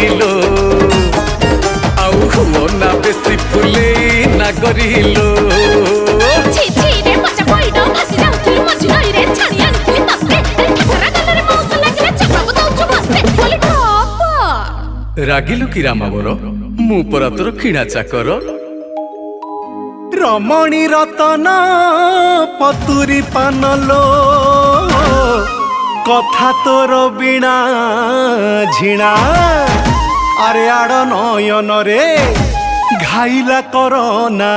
करिलो आउ हुओ ना बेसी फुले ना करिलो ছি ছি রে মজা কইডো ভাসি যাউথিলু মজি নই রে ছাড়ি আনিলি ততে ঠাকুরা গালরে মৌস লাগিলে চপাবো দউଛୁ মতে বলি বাবা रागिलु कि रामा मोर मु परा तोर खिणा चाकर रमणी रतन पतुरी पानलो कथा तोर बिना झिणा अरे आड़ नयन रे घाइला करना